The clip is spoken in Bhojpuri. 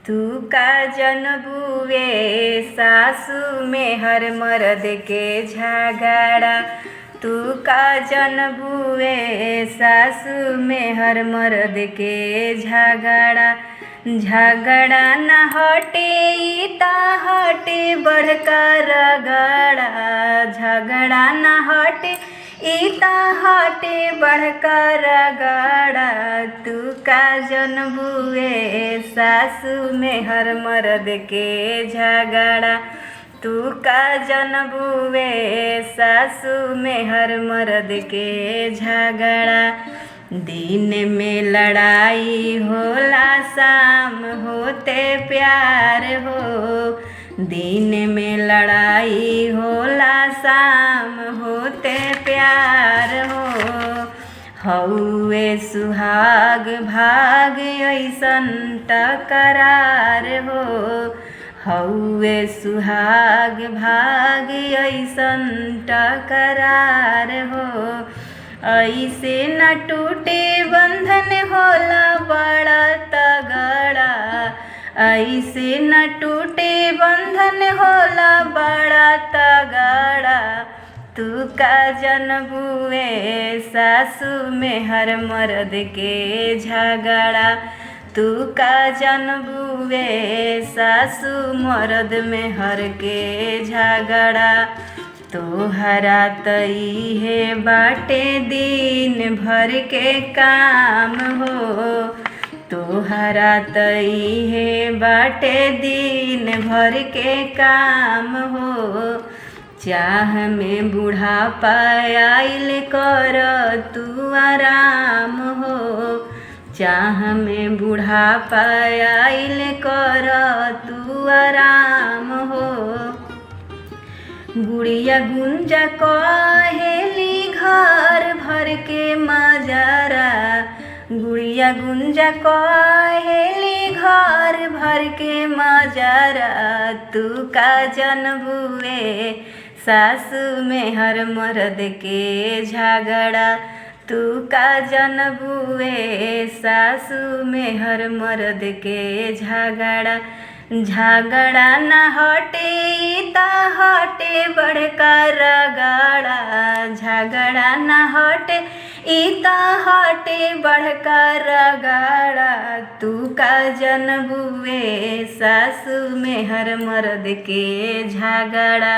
तू का जनबुए सासू में हर मर्द के झगड़ा। तू का जनबुए सासू में हर मर्द के झगड़ा। झगड़ा न हटे ता हटे बड़का रगड़ा। झगड़ा न हटे ता हटे बड़का रगड़ा। तू का जनबुए सासू में हर मर्द के झगड़ा। तू का जनबुए सासू में हर मर्द के झगड़ा। दिन में लड़ाई होला शाम होते प्यार हो। दिन में लड़ाई होला शाम होते प्यार हो। हउए सुहाग भाग ऐसन टकरार हो। हउए सुहाग भाग ऐसन टकरार हो। ऐसे न टूटे बंधन होला बड़ा तगड़ा। ऐसे न टूटे बंधन होला बड़ा तगड़ा। तू का जनबुए सासू में हर मर्द के झगड़ा। तू का जनबुए सासू मर्द में हर के झगड़ा। तोहरा तई है बाटे दिन भर के काम हो। तोहरा तई है बाटे दिन भर के काम हो। चाह में बुढ़ापा आइल कर तू आराम हो। चाह में बुढ़ापा आइल कर तू आराम हो। गुड़िया गुंजा कहेली घर भर के मजरा। गुड़िया गुंजा कहेली घर भर के मजरा। तू का जनबुए सासू में हर मर्द के झगड़ा। तू का जनबुए सासू में हर मर्द के झगड़ा। झगड़ा न हटे ता हटे बड़का रगड़ा। झगड़ा न हटे ता हटे बड़का रगड़ा। तू का जनबुए सासू में हर मर्द के झगड़ा।